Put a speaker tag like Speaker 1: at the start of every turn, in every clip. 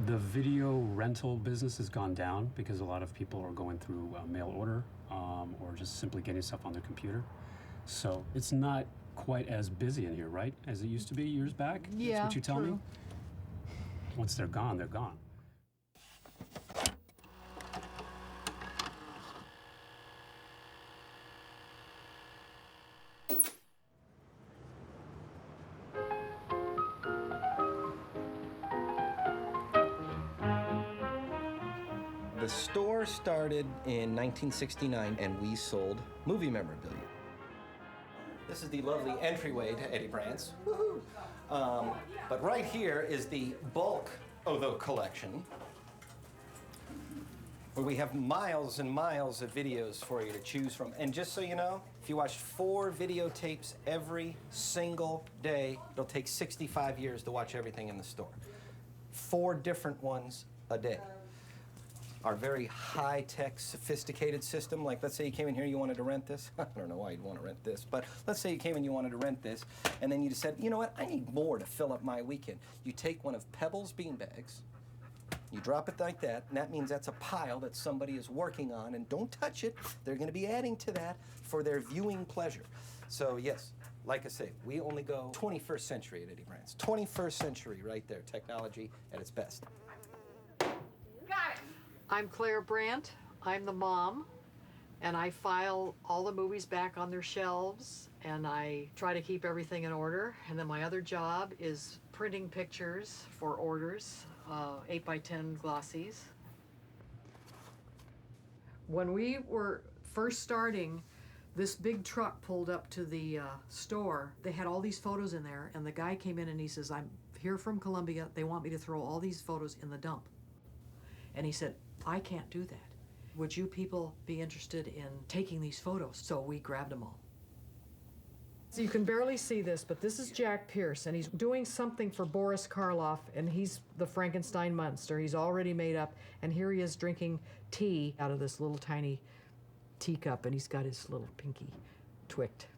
Speaker 1: The video rental business has gone down because a lot of people are going through mail order or just simply getting stuff on their computer. So it's not quite as busy in here, right, as it used to be years back?
Speaker 2: Yeah,
Speaker 1: that's what you tell
Speaker 2: true.
Speaker 1: me? Once they're gone, they're gone.
Speaker 3: The store started in 1969, and we sold movie memorabilia. This is the lovely entryway to Eddie Brandt's. Woohoo! But right here is the bulk of the collection, where we have miles and miles of videos for you to choose from. And just so you know, if you watch 4 videotapes every single day, it'll take 65 years to watch everything in the store. 4 different ones a day. Our very high-tech, sophisticated system, like let's say you came in here, you wanted to rent this. I don't know why you'd want to rent this, but let's say you came in, you wanted to rent this, and then you said, you know what, I need more to fill up my weekend. You take one of Pebble's beanbags, you drop it like that, and that means that's a pile that somebody is working on, and don't touch it. They're going to be adding to that for their viewing pleasure. So yes, like I say, we only go 21st century at Eddie Brandt's. 21st century right there, technology at its best.
Speaker 2: I'm Claire Brandt. I'm the mom, and I file all the movies back on their shelves, and I try to keep everything in order. And then my other job is printing pictures for orders, 8x10 glossies. When we were first starting, this big truck pulled up to the store. They had all these photos in there, and the guy came in and he says, I'm here from Columbia. They want me to throw all these photos in the dump. And he said, I can't do that. Would you people be interested in taking these photos? So we grabbed them all. So you can barely see this, but this is Jack Pierce, and he's doing something for Boris Karloff, and he's the Frankenstein monster. He's already made up, and here he is drinking tea out of this little tiny teacup, and he's got his little pinky twicked.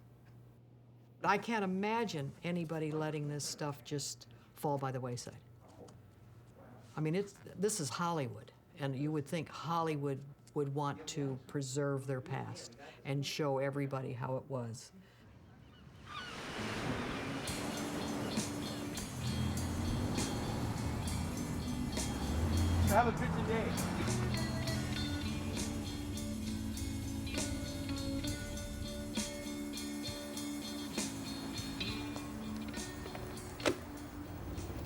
Speaker 2: I can't imagine anybody letting this stuff just fall by the wayside. I mean, this is Hollywood, and you would think Hollywood would want to preserve their past and show everybody how it was.
Speaker 4: Have a good day.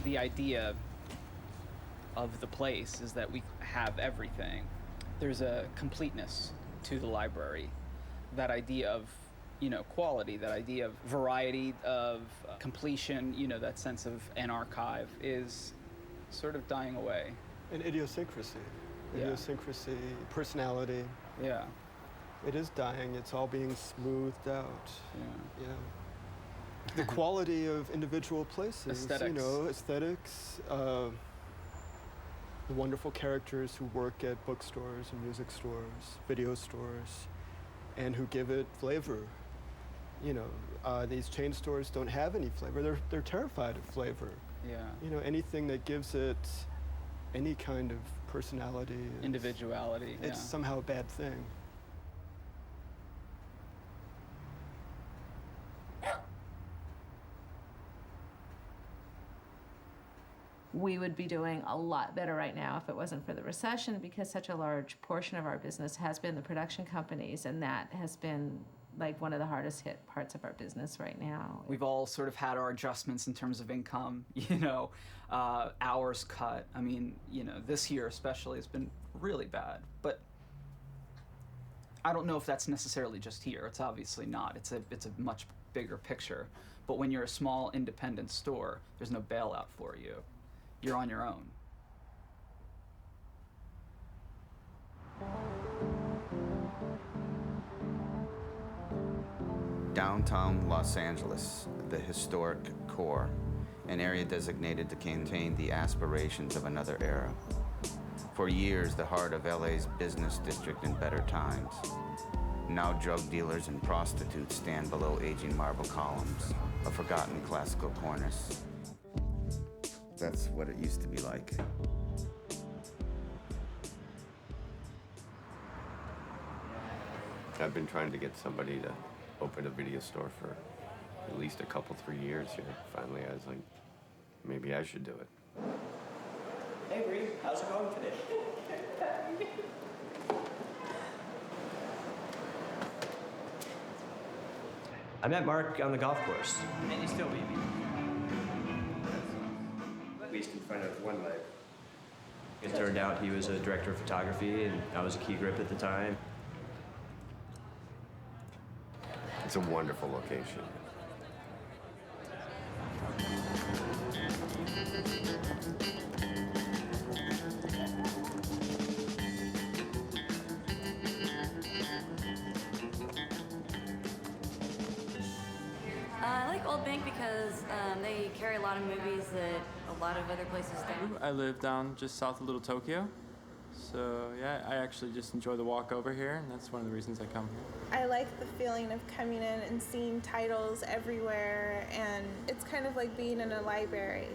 Speaker 5: The idea of the place is that we have everything. There's a completeness to the library. That idea of, quality, that idea of variety, of completion, that sense of an archive is sort of dying away.
Speaker 6: And idiosyncrasy.
Speaker 5: Yeah.
Speaker 6: Idiosyncrasy, personality.
Speaker 5: Yeah.
Speaker 6: It is dying. It's all being smoothed out.
Speaker 5: Yeah.
Speaker 6: Yeah. The quality of individual places.
Speaker 5: Aesthetics.
Speaker 6: Aesthetics. The wonderful characters who work at bookstores and music stores, video stores, and who give it flavor. These chain stores don't have any flavor. They're terrified of flavor.
Speaker 5: Yeah.
Speaker 6: Anything that gives it any kind of personality.
Speaker 5: Individuality.
Speaker 6: It's somehow a bad thing.
Speaker 7: We would be doing a lot better right now if it wasn't for the recession, because such a large portion of our business has been the production companies, and that has been like one of the hardest hit parts of our business right now.
Speaker 5: We've all sort of had our adjustments in terms of income, hours cut. I mean, this year especially has been really bad, but I don't know if that's necessarily just here. It's obviously not. It's a much bigger picture. But when you're a small independent store, there's no bailout for you. You're on your own.
Speaker 8: Downtown Los Angeles, the historic core, an area designated to contain the aspirations of another era. For years, the heart of LA's business district in better times. Now drug dealers and prostitutes stand below aging marble columns, a forgotten classical cornice. That's what it used to be like.
Speaker 4: I've been trying to get somebody to open a video store for at least a couple, 3 years here. Finally, I was like, maybe I should do it.
Speaker 9: Hey, Bree, how's it going today? I met Mark on the golf course.
Speaker 5: And you still baby.
Speaker 9: At least in front of one leg. It turned out he was a director of photography, and I was a key grip at the time.
Speaker 4: It's a wonderful location.
Speaker 10: I like Old Bank because they carry a lot of movies that a lot of other places don't.
Speaker 11: I live down just south of Little Tokyo. So yeah, I actually just enjoy the walk over here, and that's one of the reasons I come here.
Speaker 12: I like the feeling of coming in and seeing titles everywhere, and it's kind of like being in a library.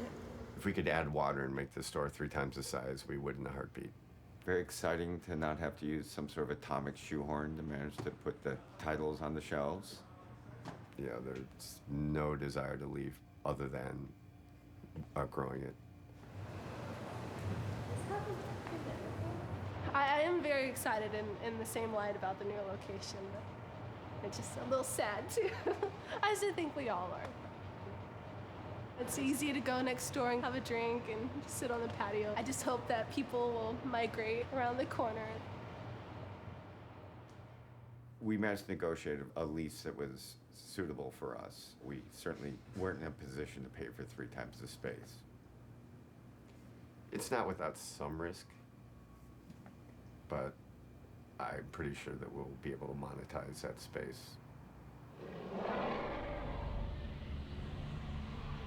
Speaker 4: If we could add water and make the store 3 times the size, we would in a heartbeat. Very exciting to not have to use some sort of atomic shoehorn to manage to put the titles on the shelves. Yeah, there's no desire to leave other than outgrowing it.
Speaker 13: I am very excited in the same light about the new location. It's just a little sad too. I still think we all are. It's easy to go next door and have a drink and just sit on the patio. I just hope that people will migrate around the corner.
Speaker 4: We managed to negotiate a lease that was suitable for us. We certainly weren't in a position to pay for 3 times the space. It's not without some risk, but I'm pretty sure that we'll be able to monetize that space.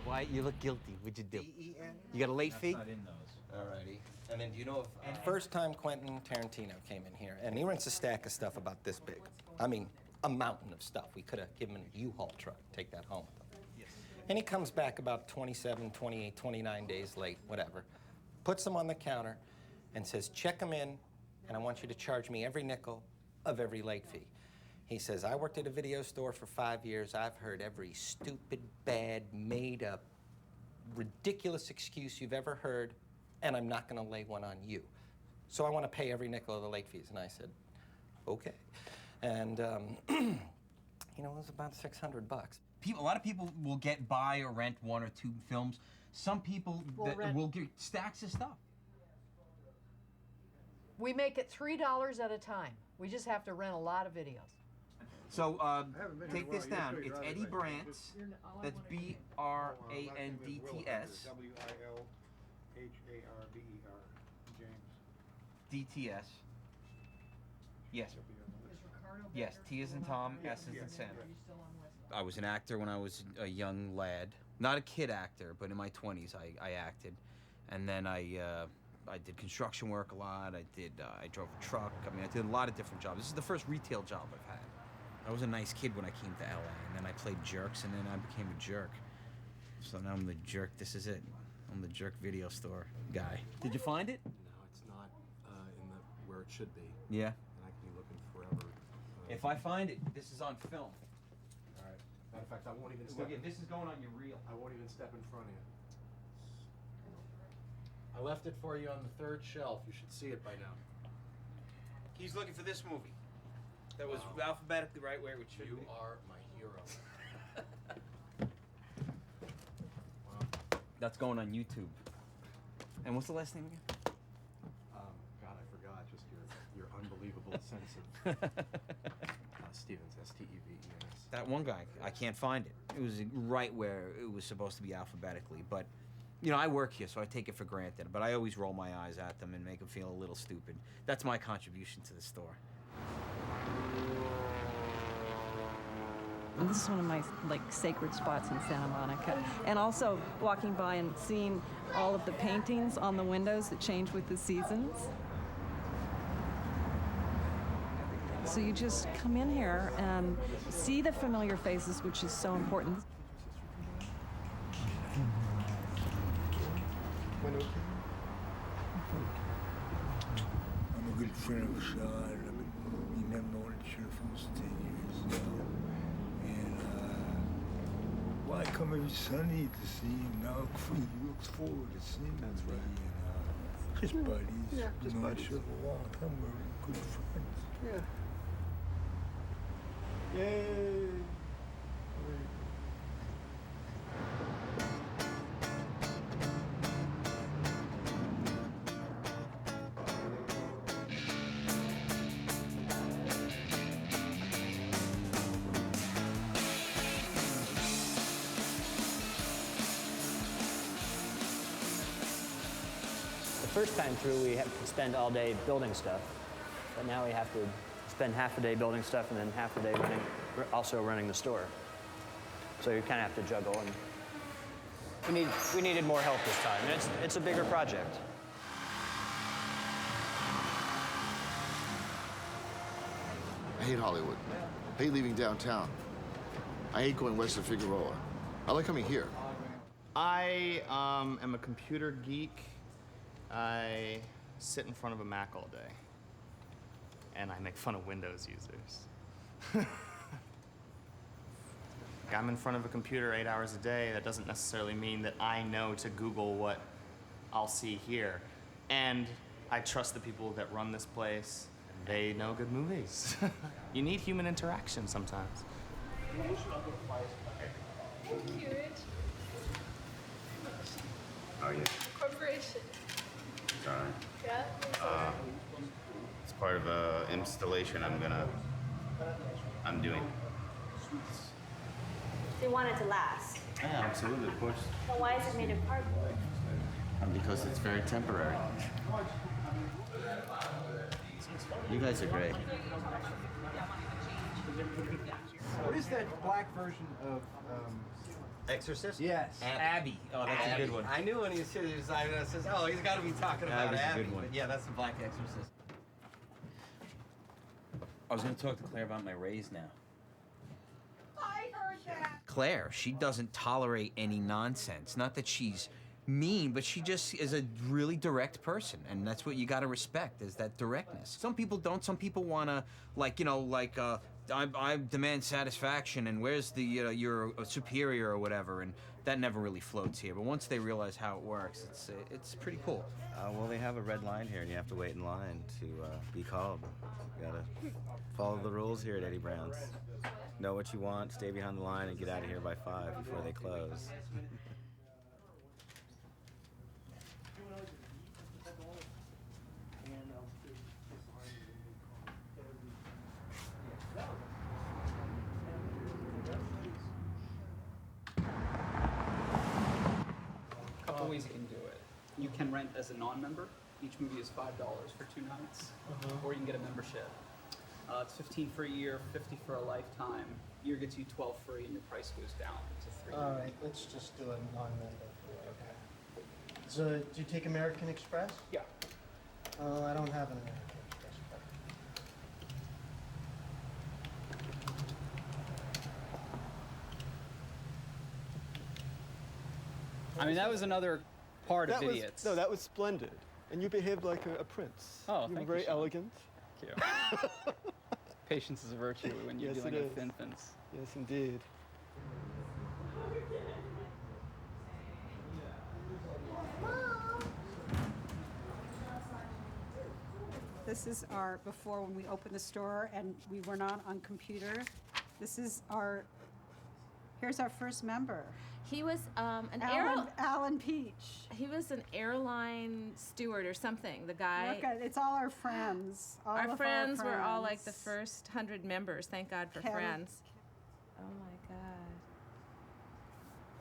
Speaker 14: Why, you look guilty. What'd you do? You got a late fee?
Speaker 3: Not in those. Alrighty. And then do you know if first time Quentin Tarantino came in here, and he rents a stack of stuff about this big. I mean, a mountain of stuff. We could have given him a U-Haul truck, take that home with him. Yes. And he comes back about 27, 28, 29 days late, whatever, puts them on the counter and says, check them in, and I want you to charge me every nickel of every late fee. He says, I worked at a video store for 5 years. I've heard every stupid, bad, made-up, ridiculous excuse you've ever heard, and I'm not gonna lay one on you. So I want to pay every nickel of the late fees. And I said, okay. And, you know, it was about $600.
Speaker 14: A lot of people will buy or rent 1 or 2 films. Some people will get stacks of stuff.
Speaker 2: We make it $3 at a time. We just have to rent a lot of videos.
Speaker 14: So take this down. It's Eddie Brandt's. That's Brandts.
Speaker 3: WILHARBER,
Speaker 14: DTS. Yes. Yes. T as in Tom, S as in Sam. I was an actor when I was a young lad. Not a kid actor, but in my 20s I acted. And then I did construction work a lot. I drove a truck. I mean, I did a lot of different jobs. This is the first retail job I've had. I was a nice kid when I came to LA, and then I played jerks, and then I became a jerk. So now I'm the jerk. This is it. I'm the jerk video store guy. Did you find it?
Speaker 1: No, it's not where it should be.
Speaker 14: Yeah.
Speaker 1: And I could be looking forever.
Speaker 14: If I find it, this is on film.
Speaker 1: All right. Matter of fact, I won't even
Speaker 14: Look, this is going on your reel.
Speaker 1: I won't even step in front of you. I left it for you on the 3rd shelf. You should see it by now.
Speaker 14: He's looking for this movie. That was alphabetically right where it should be.
Speaker 1: You are my hero.
Speaker 14: That's going on YouTube. And what's the last name again?
Speaker 1: God, I forgot. Just your unbelievable sense of Stevens, S-T-E-V-E-N-S.
Speaker 14: That one guy, I can't find it. It was right where it was supposed to be alphabetically, but you know, I work here, so I take it for granted, but I always roll my eyes at them and make them feel a little stupid. That's my contribution to the store.
Speaker 15: This is one of my sacred spots in Santa Monica. And also walking by and seeing all of the paintings on the windows that change with the seasons. So you just come in here and see the familiar faces, which is so important.
Speaker 16: I'm a good friend of Sean. I've been known picture from 10 years ago. And well, I come every Sunday to see him. Now he looks forward to seeing me.
Speaker 6: That's right.
Speaker 16: And just buddies.
Speaker 6: Yeah, just
Speaker 16: known
Speaker 6: buddies.
Speaker 16: each other a long time. We're good friends.
Speaker 6: Yeah. Yay!
Speaker 17: The first time through, we had to spend all day building stuff, but now we have to spend half a day building stuff and then half a day also running the store. So you kind of have to juggle, and we needed more help this time. And it's a bigger project.
Speaker 18: I hate Hollywood. I hate leaving downtown. I hate going west of Figueroa. I like coming here.
Speaker 19: I am a computer geek. I sit in front of a Mac all day, and I make fun of Windows users. I'm in front of a computer 8 hours a day. That doesn't necessarily mean that I know to Google what I'll see here. And I trust the people that run this place. They know good movies. You need human interaction sometimes.
Speaker 13: Thank you, Rich.
Speaker 8: Oh, yeah.
Speaker 13: Corporation.
Speaker 8: Sorry.
Speaker 13: Yeah?
Speaker 8: It's part of a installation I'm doing.
Speaker 20: They want it to last.
Speaker 8: Yeah, absolutely, of course.
Speaker 20: But why is it made of cardboard?
Speaker 8: Because it's very temporary. You guys are great.
Speaker 3: What is that black version of
Speaker 14: Exorcist?
Speaker 3: Yes.
Speaker 14: Abby. Oh, that's a good one. I knew when he said it, I says, oh, he's got to be talking about
Speaker 8: Abby's a
Speaker 14: Abby.
Speaker 8: good one.
Speaker 14: But yeah, that's the Black Exorcist.
Speaker 9: I was going to talk to Claire about my raise now.
Speaker 12: I heard that.
Speaker 14: Claire, she doesn't tolerate any nonsense. Not that she's mean, but she just is a really direct person, and that's what you got to respect, is that directness. Some people don't. Some people want to, I demand satisfaction, and where's the, you're a superior or whatever, and that never really floats here. But once they realize how it works, it's pretty cool.
Speaker 9: Well, they have a red line here, and you have to wait in line to be called. You gotta follow the rules here at Eddie Brown's. Know what you want, stay behind the line, and get out of here by 5 before they close.
Speaker 5: Couple ways you can do it. You can rent as a non-member. Each movie is $5 for 2 nights, or you can get a membership. It's $15 for a year, $50 for a lifetime. Year gets you $12 free, and your price goes down to $3.
Speaker 21: All right, let's just do a non-member. Okay. So, do you take American Express?
Speaker 5: Yeah.
Speaker 21: I don't have an American Express card.
Speaker 5: I mean, that was another part of
Speaker 6: That was,
Speaker 5: Idiots.
Speaker 6: no, that was splendid. And you behaved like a prince.
Speaker 5: Oh,
Speaker 6: you
Speaker 5: thank
Speaker 6: were
Speaker 5: you,
Speaker 6: very
Speaker 5: Sean.
Speaker 6: elegant.
Speaker 5: Thank you. Patience is a virtue when you're
Speaker 6: Yes,
Speaker 5: dealing
Speaker 6: it
Speaker 5: with
Speaker 6: is.
Speaker 5: infants.
Speaker 6: Yes, indeed.
Speaker 22: This is our before when we opened the store and we were not on computer. This is our, here's our first member.
Speaker 7: He was
Speaker 22: Alan Peach.
Speaker 7: He was an airline steward or something. The guy.
Speaker 22: Look at, it's all our friends. All
Speaker 7: Our
Speaker 22: of
Speaker 7: friends were all like the
Speaker 22: friends.
Speaker 7: first 100 members. Thank God for
Speaker 22: Ken.
Speaker 7: friends. Oh my God.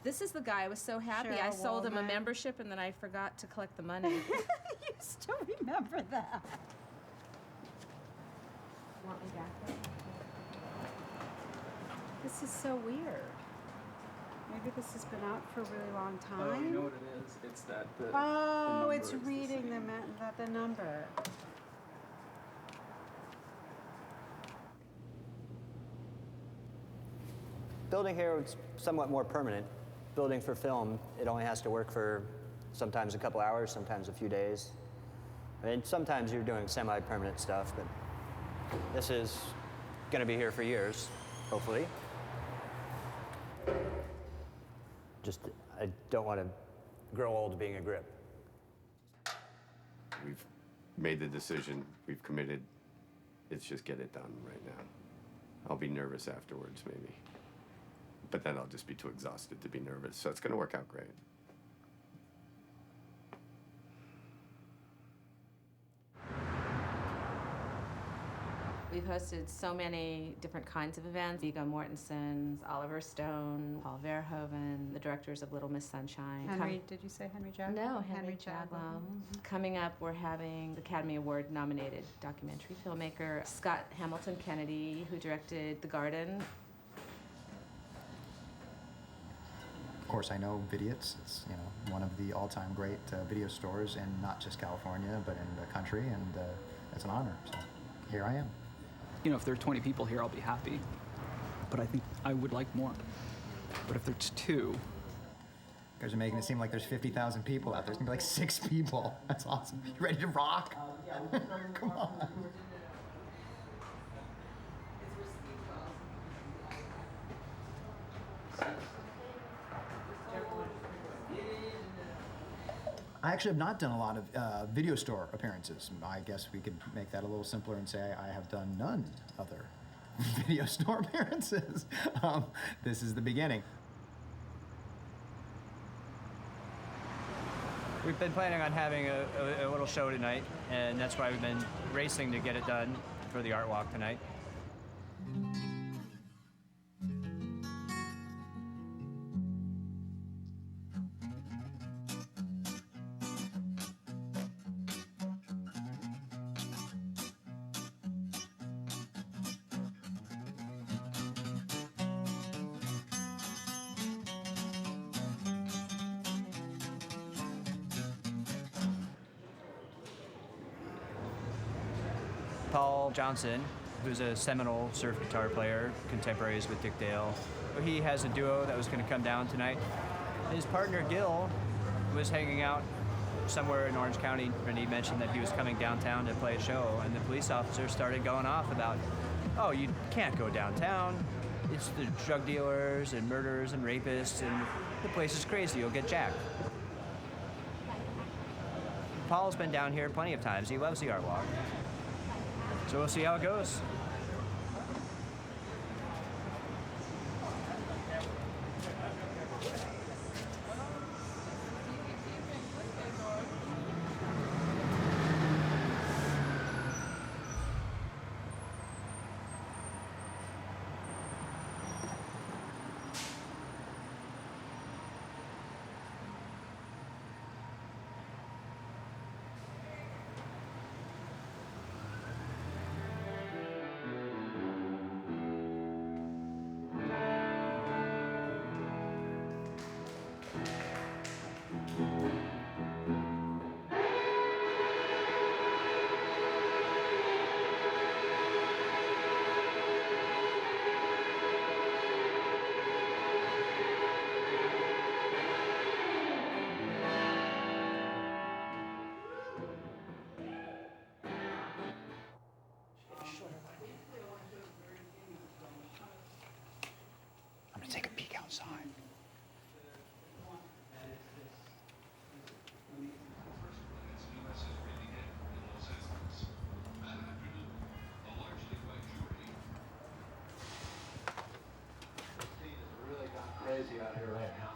Speaker 7: This is the guy. I was so happy. I
Speaker 22: Cheryl
Speaker 7: sold him a
Speaker 22: Waldman.
Speaker 7: membership and then I forgot to collect the money.
Speaker 22: You still remember that.
Speaker 7: Want me back there?
Speaker 22: This is so weird. Maybe this has been out for a really long time.
Speaker 5: Oh, you know what it is? It's that the
Speaker 22: Oh,
Speaker 5: number
Speaker 22: it's
Speaker 5: is the
Speaker 22: reading
Speaker 5: same.
Speaker 22: the number.
Speaker 17: Building here is somewhat more permanent. Building for film, it only has to work for sometimes a couple hours, sometimes a few days. I mean, sometimes you're doing semi-permanent stuff, but this is going to be here for years, hopefully. Just, I don't want to grow old being a grip.
Speaker 4: We've made the decision, we've committed. It's just get it done right now. I'll be nervous afterwards, maybe. But then I'll just be too exhausted to be nervous, so it's going to work out great.
Speaker 7: We've hosted so many different kinds of events. Viggo Mortensen, Oliver Stone, Paul Verhoeven, the directors of Little Miss Sunshine.
Speaker 22: Did you say Henry Jaglom?
Speaker 7: No, Henry Jaglom. Coming up, we're having the Academy Award nominated documentary filmmaker Scott Hamilton Kennedy, who directed The Garden.
Speaker 10: Of course, I know Vidiot's. It's one of the all-time great video stores in not just California, but in the country, and it's an honor. So here I am.
Speaker 5: If there are 20 people here, I'll be happy. But I think I would like more. But if there's 2...
Speaker 10: You guys are making it seem like there's 50,000 people out there. There's gonna be like 6 people. That's awesome. You ready to rock? Come on. I actually have not done a lot of video store appearances. I guess we could make that a little simpler and say I have done none other video store appearances. This is the beginning.
Speaker 17: We've been planning on having a little show tonight, and that's why we've been racing to get it done for the art walk tonight. Paul Johnson, who's a seminal surf guitar player, contemporaries with Dick Dale. He has a duo that was going to come down tonight. His partner, Gil, was hanging out somewhere in Orange County, and he mentioned that he was coming downtown to play a show, and the police officer started going off about, oh, you can't go downtown. It's the drug dealers and murderers and rapists, and the place is crazy. You'll get jacked. Paul's been down here plenty of times. He loves the art walk. So we'll see how it goes.
Speaker 10: I'm gonna take a peek outside.
Speaker 11: Crazy out here right now.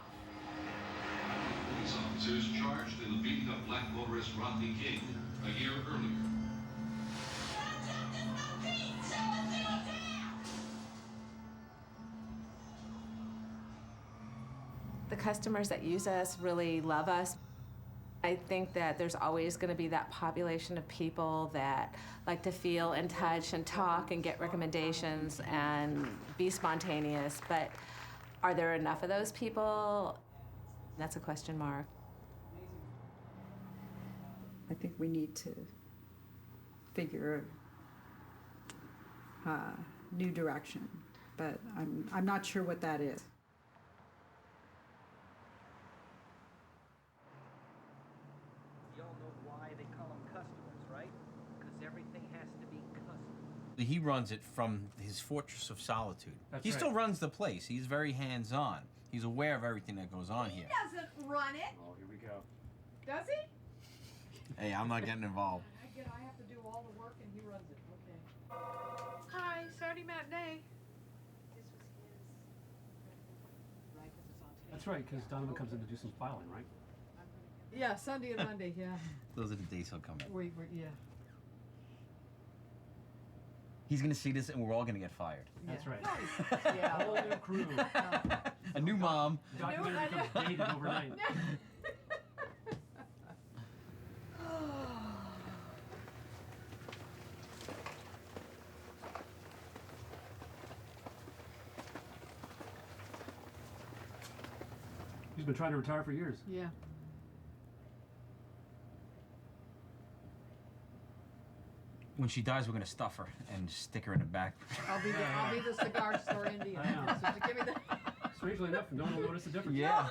Speaker 23: Police officers charged in the beating of black motorist Rodney King a year earlier.
Speaker 7: The customers that use us really love us. I think that there's always going to be that population of people that like to feel and touch and talk and get recommendations and be spontaneous, but are there enough of those people? That's a question mark.
Speaker 22: I think we need to figure a new direction, but I'm not sure what that is.
Speaker 24: Y'all know why they call them customers, right? Because everything has to be custom.
Speaker 14: He runs it from his fortress of solitude.
Speaker 1: That's
Speaker 14: He
Speaker 1: right.
Speaker 14: still runs the place. He's very hands-on. He's aware of everything that goes on here.
Speaker 2: He doesn't run it.
Speaker 1: Oh, here we go.
Speaker 2: Does he?
Speaker 14: Hey, I'm not getting involved.
Speaker 2: I have to do all the work and he runs it. Okay. Hi, Saturday matinee.
Speaker 1: That's right, because Donovan comes in to do some filing, right?
Speaker 2: Yeah, Sunday and Monday, yeah.
Speaker 14: Those are the days he'll come in.
Speaker 2: Yeah.
Speaker 14: He's gonna see this and we're all gonna get fired.
Speaker 1: That's right.
Speaker 2: Yeah.
Speaker 1: A whole new crew.
Speaker 14: A new mom.
Speaker 1: Documentary becomes dated overnight. He's been trying to retire for years.
Speaker 2: Yeah.
Speaker 14: When she dies, we're gonna stuff her and stick her in the back.
Speaker 2: I'll be the cigar store Indian.
Speaker 1: I know.
Speaker 2: So give me the.
Speaker 1: Strangely enough, no one will notice the difference.
Speaker 14: Yeah.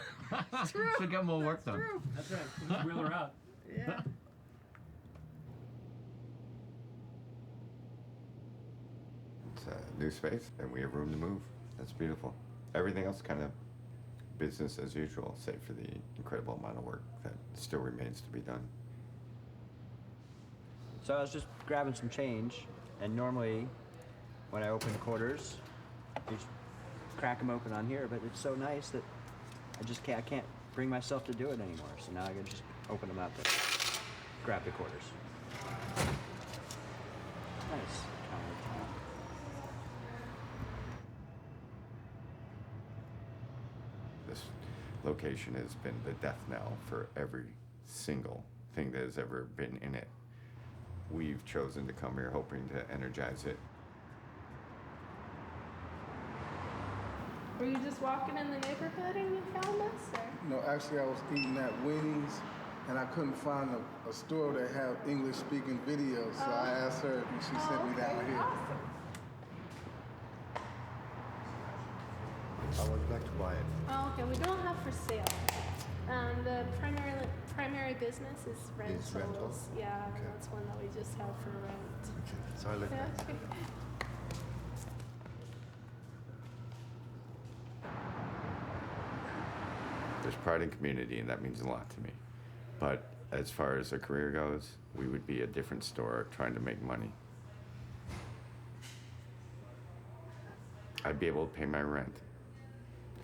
Speaker 2: It's true.
Speaker 14: She'll get more work done.
Speaker 2: True.
Speaker 1: That's right. We'll just wheel her out.
Speaker 2: Yeah.
Speaker 4: It's a new space, and we have room to move. That's beautiful. Everything else kind of business as usual, save for the incredible amount of work that still remains to be done.
Speaker 17: So I was just grabbing some change, and normally when I open quarters, you just crack them open on here, but it's so nice that I can't bring myself to do it anymore. So now I can just open them up and grab the quarters. Nice.
Speaker 4: This location has been the death knell for every single thing that has ever been in it. We've chosen to come here hoping to energize it.
Speaker 12: Were you just walking in the neighborhood and you found us? Or?
Speaker 15: No, actually, I was eating at Wings, and I couldn't find a store that had English-speaking videos, so I asked her, and she sent me down here.
Speaker 12: Awesome.
Speaker 18: I would like to buy it.
Speaker 13: Oh, okay. We don't have for sale. The primary business is rentals.
Speaker 18: rental?
Speaker 13: Yeah,
Speaker 18: Okay.
Speaker 13: that's one that we just have for rent.
Speaker 18: Okay. So I look
Speaker 13: Yeah,
Speaker 18: at it.
Speaker 13: okay.
Speaker 4: There's pride in community, and that means a lot to me. But as far as a career goes, we would be a different store trying to make money. I'd be able to pay my rent,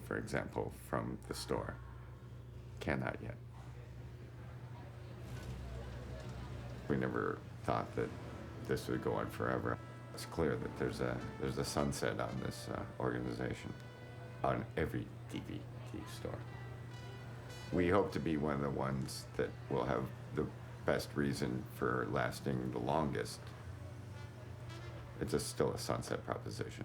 Speaker 4: for example, from the store. Cannot yet. We never thought that this would go on forever. It's clear that there's a sunset on this organization, on every DVD store. We hope to be one of the ones that will have the best reason for lasting the longest. It's still a sunset proposition.